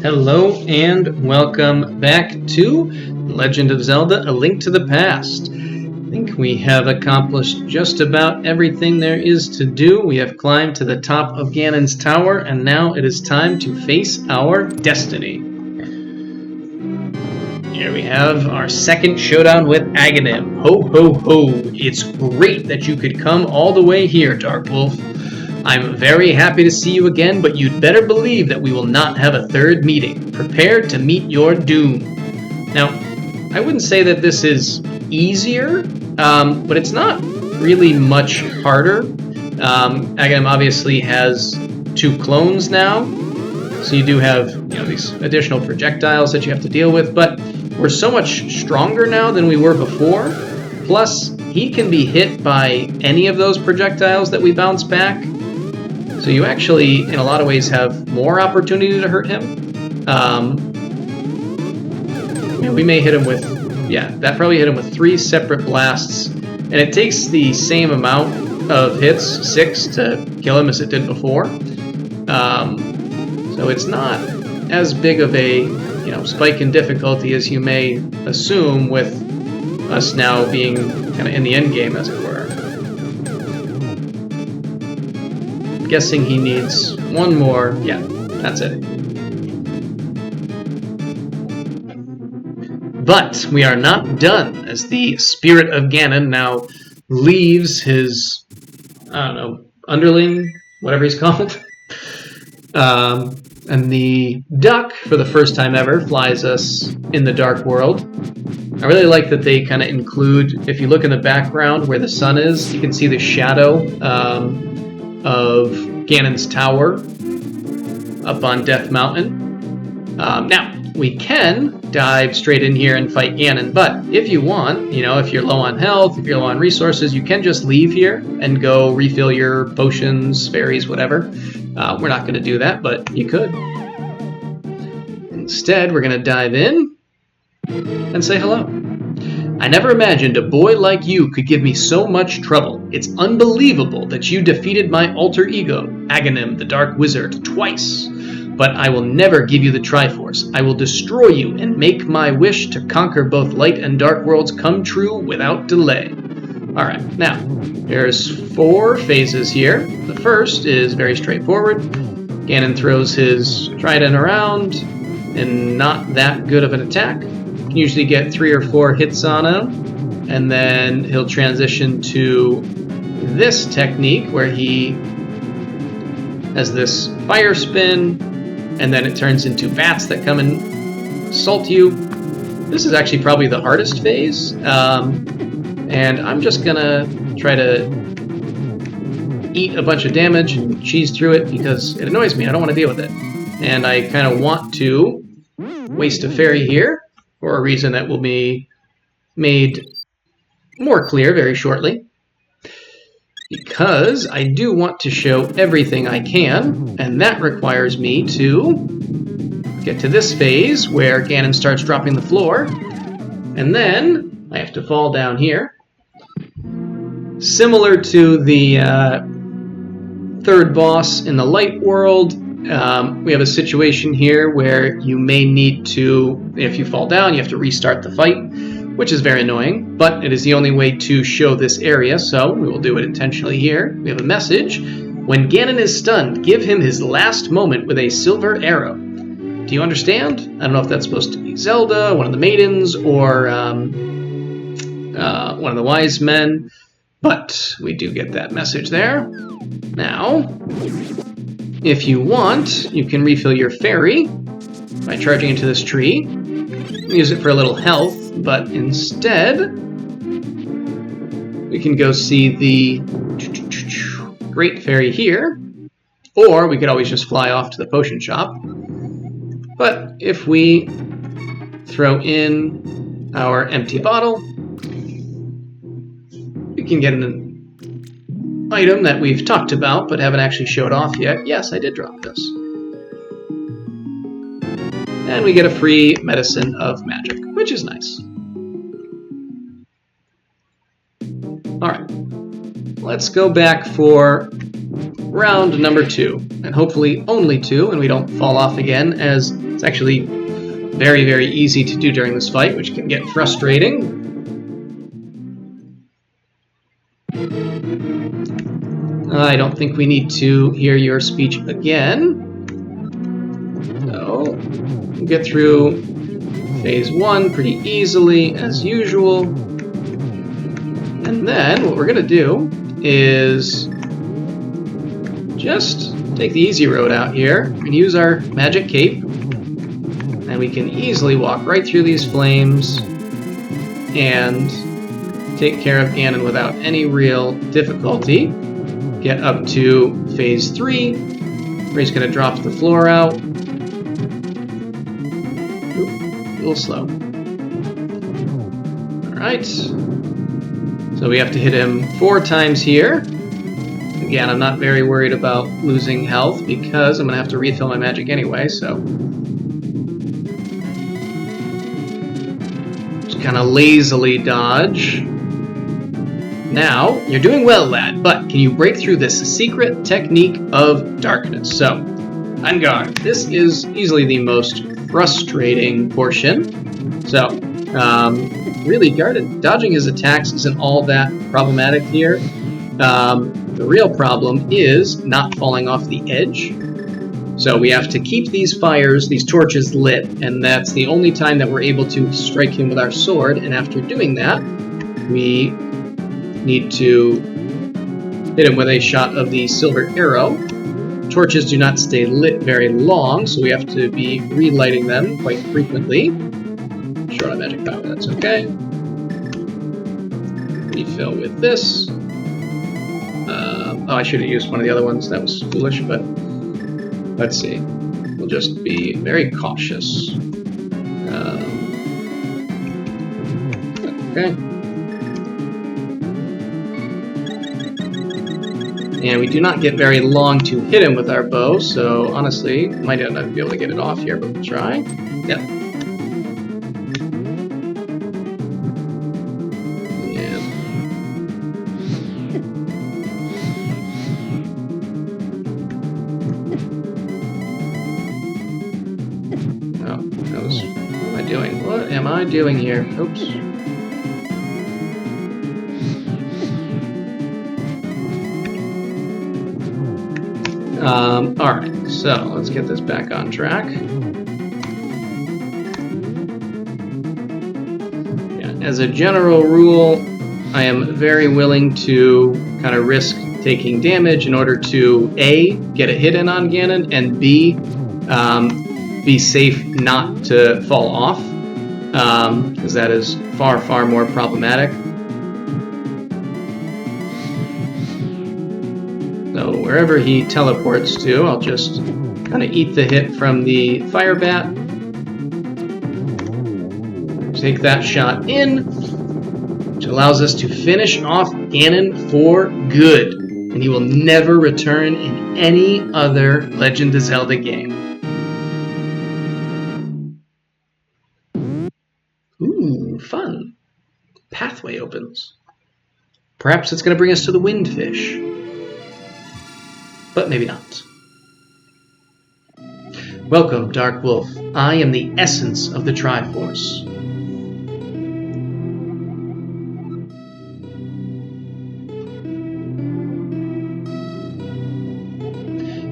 Hello and welcome back to Legend of Zelda: A Link to the Past. I think we have accomplished just about everything there is to do. We have climbed to the top of Ganon's tower, and now it is time to face our destiny. Here we have our second showdown with Agahnim. Ho ho ho! It's great that you could come all the way here, Dark Wolf. I'm very happy to see you again, but you'd better believe that we will not have a third meeting. Prepare to meet your doom. Now, I wouldn't say that this is easier, but it's not really much harder. Agahnim obviously has 2 clones now, so you do have these additional projectiles that you have to deal with, but we're so much stronger now than we were before. Plus, he can be hit by any of those projectiles that we bounce back. So you actually, in a lot of ways, have more opportunity to hurt him. We may hit him with, that probably hit him with 3 separate blasts. And it takes the same amount of hits, 6, to kill him as it did before. So it's not as big of a spike in difficulty as you may assume with us now being kind of in the end game, as it were. Guessing he needs 1 more. Yeah, that's it. But we are not done, as the spirit of Ganon now leaves his, underling, whatever he's called. And the duck, for the first time ever, flies us in the dark world. I really like that they kind of include, if you look in the background where the sun is, you can see the shadow of Ganon's tower up on Death Mountain. Now, we can dive straight in here and fight Ganon, but if you want, if you're low on health, if you're low on resources, you can just leave here and go refill your potions, fairies, whatever. We're not going to do that, but you could. Instead, we're going to dive in and say hello. I never imagined a boy like you could give me so much trouble. It's unbelievable that you defeated my alter ego, Agahnim the Dark Wizard, twice. But I will never give you the Triforce. I will destroy you and make my wish to conquer both light and dark worlds come true without delay. Alright, now, there's 4 phases here. The first is very straightforward. Ganon throws his trident around, and not that good of an attack. You can usually get 3 or 4 hits on him, and then he'll transition to this technique where he has this fire spin, and then it turns into bats that come and assault you. This is actually probably the hardest phase, and I'm just gonna try to eat a bunch of damage and cheese through it because it annoys me. I don't want to deal with it. And I kind of want to waste a fairy here for a reason that will be made more clear very shortly. Because I do want to show everything I can, and that requires me to get to this phase where Ganon starts dropping the floor, and then I have to fall down here. Similar to the 3rd boss in the light world, we have a situation here where you may need to, if you fall down, you have to restart the fight, which is very annoying, but it is the only way to show this area, so we will do it intentionally here. We have a message. When Ganon is stunned, give him his last moment with a silver arrow. Do you understand? I don't know if that's supposed to be Zelda, one of the maidens, or one of the wise men, but we do get that message there. Now, if you want, you can refill your fairy by charging into this tree. Use it for a little health, but instead, we can go see the Great Fairy here, or we could always just fly off to the potion shop. But if we throw in our empty bottle, we can get an item that we've talked about but haven't actually showed off yet. Yes, I did drop this. And we get a free medicine of magic, which is nice. Alright, let's go back for round number 2. And and hopefully only 2, and we don't fall off again, as it's actually very, very easy to do during this fight, which can get frustrating. I don't think we need to hear your speech again. So, we'll get through phase 1 pretty easily, as usual. And then, what we're going to do is just take the easy road out here and use our magic cape. And we can easily walk right through these flames and take care of Ganon without any real difficulty. Get up to phase 3, where he's going to drop the floor out. Oop, a little slow. Alright. So we have to hit him 4 times here. Again, I'm not very worried about losing health because I'm going to have to refill my magic anyway, so just kind of lazily dodge. Now, you're doing well, lad, but can you break through this secret technique of darkness? So, on guard. This is easily the most frustrating portion. So, really, dodging his attacks isn't all that problematic here. The real problem is not falling off the edge. So we have to keep these fires, these torches lit, and that's the only time that we're able to strike him with our sword. And after doing that, we need to hit him with a shot of the silver arrow. Torches do not stay lit very long, so we have to be relighting them quite frequently. Short on magic power, that's okay. Refill with this. Oh, I should have used one of the other ones. That was foolish, but let's see. We'll just be very cautious. Okay. And we do not get very long to hit him with our bow, so honestly, might not be able to get it off here, but we'll try. Yep. What am I doing here? Oops. Alright, so let's get this back on track. Yeah, as a general rule, I am very willing to kind of risk taking damage in order to A, get a hit in on Ganon, and B, be safe not to fall off, because that is far, far more problematic. So wherever he teleports to, I'll just kind of eat the hit from the fire bat. Take that shot in, which allows us to finish off Ganon for good, and he will never return in any other Legend of Zelda game. Ooh, fun. Pathway opens. Perhaps it's going to bring us to the Windfish. But maybe not. Welcome, Dark Wolf. I am the essence of the Triforce.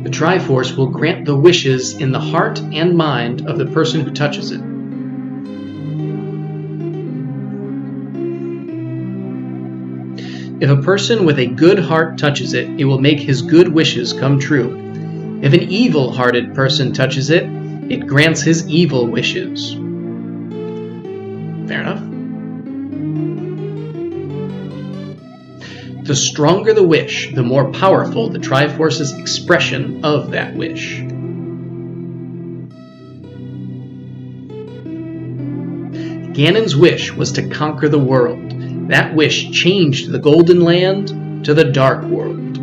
The Triforce will grant the wishes in the heart and mind of the person who touches it. If a person with a good heart touches it, it will make his good wishes come true. If an evil-hearted person touches it, it grants his evil wishes. Fair enough. The stronger the wish, the more powerful the Triforce's expression of that wish. Ganon's wish was to conquer the world. That wish changed the Golden Land to the Dark World.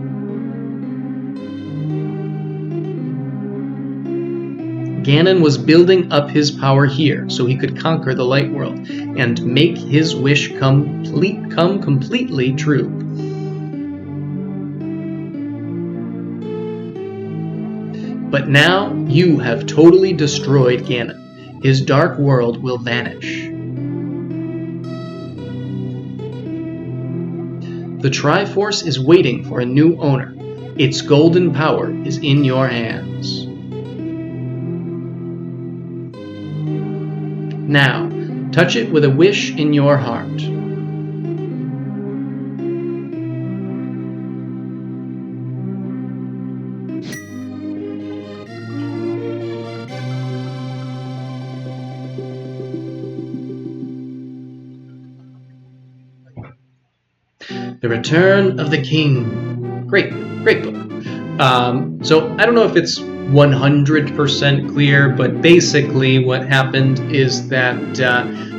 Ganon was building up his power here so he could conquer the Light World and make his wish come completely true. But now you have totally destroyed Ganon. His dark world will vanish. The Triforce is waiting for a new owner. Its golden power is in your hands. Now, touch it with a wish in your heart. The Return of the King. Great book. So I don't know if it's 100% clear, but basically what happened is that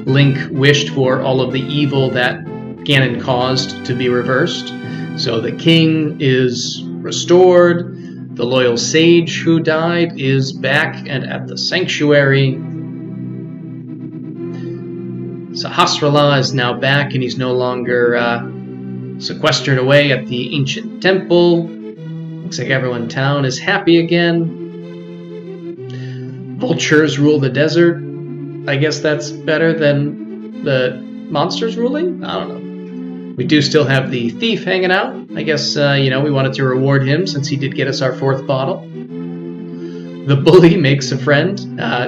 Link wished for all of the evil that Ganon caused to be reversed. So the king is restored. The loyal sage who died is back and at the sanctuary. Sahasrahla is now back, and he's no longer sequestered away at the ancient temple. Looks like everyone in town is happy again. Vultures rule the desert. I guess that's better than the monsters ruling? I don't know. We do still have the thief hanging out. I guess, we wanted to reward him since he did get us our 4th bottle. The bully makes a friend.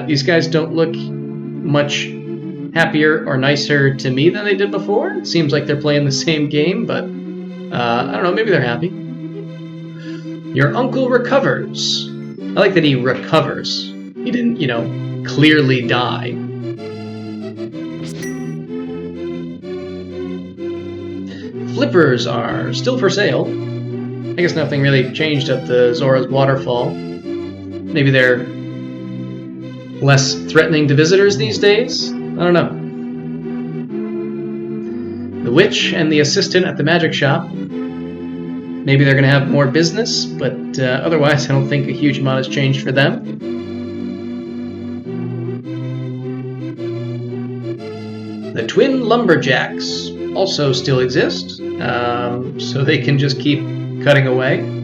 These guys don't look much happier or nicer to me than they did before. It seems like they're playing the same game, but I don't know, maybe they're happy. Your uncle recovers. I like that he recovers. He didn't, clearly die. Flippers are still for sale. I guess nothing really changed at the Zora's Waterfall. Maybe they're less threatening to visitors these days? I don't know. The witch and the assistant at the magic shop. Maybe they're going to have more business, but otherwise I don't think a huge amount has changed for them. The twin lumberjacks also still exist, so they can just keep cutting away.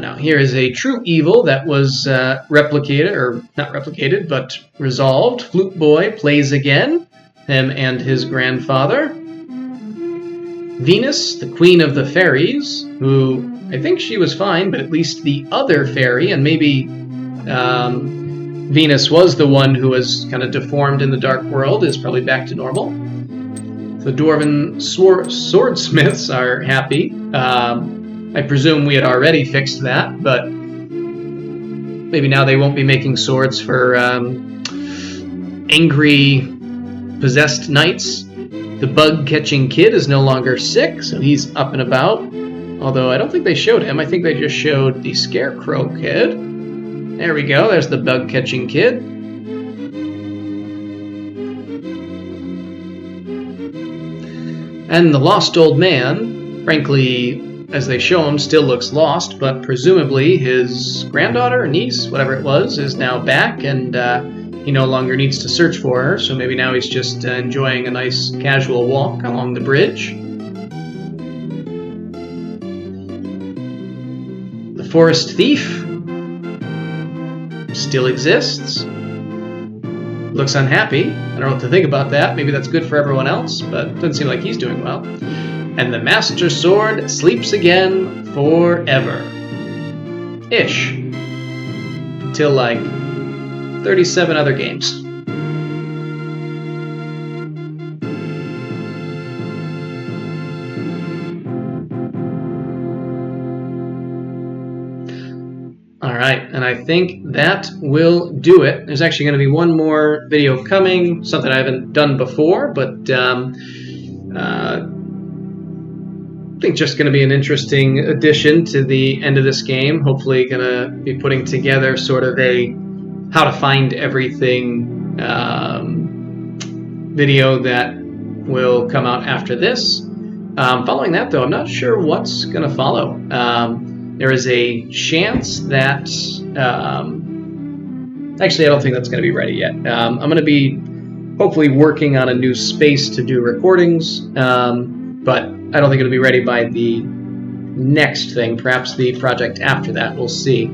Now here is a true evil that was replicated, or not replicated, but resolved. Flute Boy plays again, him and his grandfather. Venus, the queen of the fairies, who I think she was fine, but at least the other fairy, and maybe Venus was the one who was kind of deformed in the dark world, is probably back to normal. The dwarven swordsmiths are happy. I presume we had already fixed that, but maybe now they won't be making swords for angry, possessed knights. The bug-catching kid is no longer sick, so he's up and about. Although I don't think they showed him. I think they just showed the Scarecrow kid. There we go. There's the bug-catching kid. And the lost old man, frankly, as they show him, still looks lost, but presumably his granddaughter, niece, whatever it was, is now back, and he no longer needs to search for her, so maybe now he's just enjoying a nice casual walk along the bridge. The forest thief still exists. Looks unhappy. I don't know what to think about that. Maybe that's good for everyone else, but it doesn't seem like he's doing well. And the Master Sword sleeps again forever. Ish. Until, 37 other games. Alright, and I think that will do it. There's actually going to be one more video coming, something I haven't done before, but I think just going to be an interesting addition to the end of this game. Hopefully going to be putting together sort of a how to find everything video that will come out after this. Following that, though, I'm not sure what's going to follow. There is a chance that... actually, I don't think that's going to be ready yet. I'm going to be hopefully working on a new space to do recordings, but I don't think it'll be ready by the next thing, perhaps the project after that. We'll see.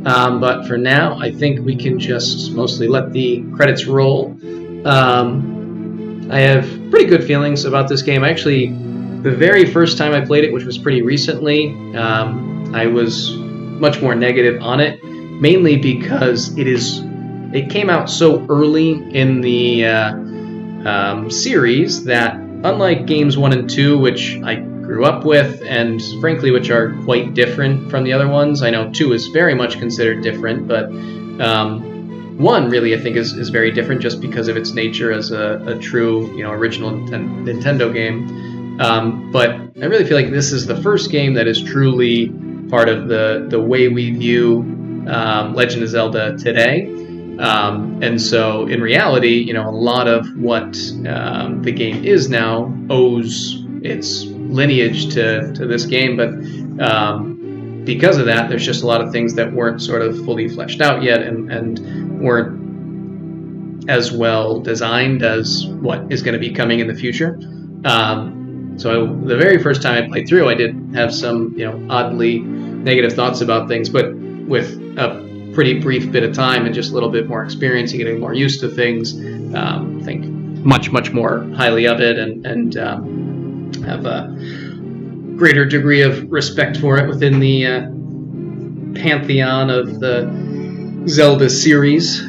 But for now, I think we can just mostly let the credits roll. I have pretty good feelings about this game. Actually, the very first time I played it, which was pretty recently, I was much more negative on it, mainly because it came out so early in the series that, unlike games 1 and 2, which I grew up with, and frankly, which are quite different from the other ones. I know 2 is very much considered different, but 1 really, I think, is very different just because of its nature as a true, original Nintendo game. But I really feel like this is the first game that is truly part of the way we view Legend of Zelda today. And so, in reality, a lot of what the game is now owes its lineage to this game, but because of that, there's just a lot of things that weren't sort of fully fleshed out yet and weren't as well designed as what is going to be coming in the future. So the very first time I played through, I did have some, oddly negative thoughts about things, but with a pretty brief bit of time and just a little bit more experience and getting more used to things, I think much, much more highly of it and have a greater degree of respect for it within the pantheon of the Zelda series.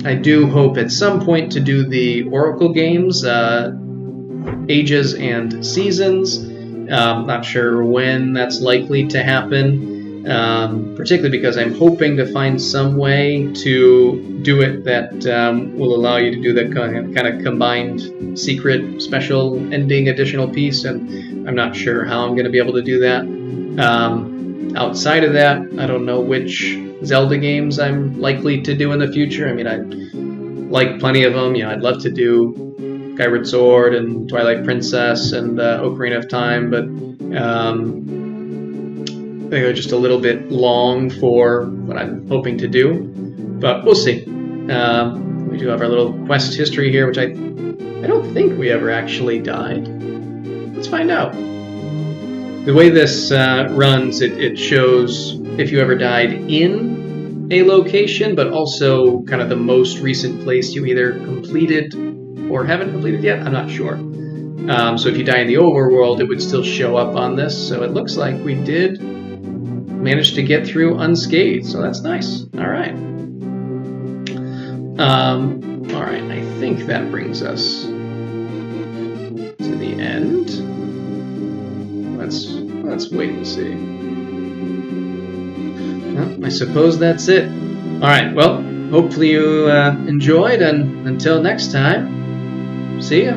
I do hope at some point to do the Oracle games, Ages and Seasons. Not sure when that's likely to happen, particularly because I'm hoping to find some way to do it that will allow you to do the kind of combined secret special ending additional piece, and I'm not sure how I'm going to be able to do that. Outside of that, I don't know which Zelda games I'm likely to do in the future. I mean, I like plenty of them. I'd love to do Skyward Sword and Twilight Princess and Ocarina of Time, but they go just a little bit long for what I'm hoping to do, but we'll see. We do have our little quest history here, which I don't think we ever actually died. Let's find out. The way this runs, it shows if you ever died in a location, but also kind of the most recent place you either completed or haven't completed yet. I'm not sure. So if you die in the overworld, it would still show up on this. So it looks like we did manage to get through unscathed. So that's nice. All right. All right. I think that brings us to the end. Let's wait and see. Well, I suppose that's it. All right. Well, hopefully you enjoyed, and until next time, see ya.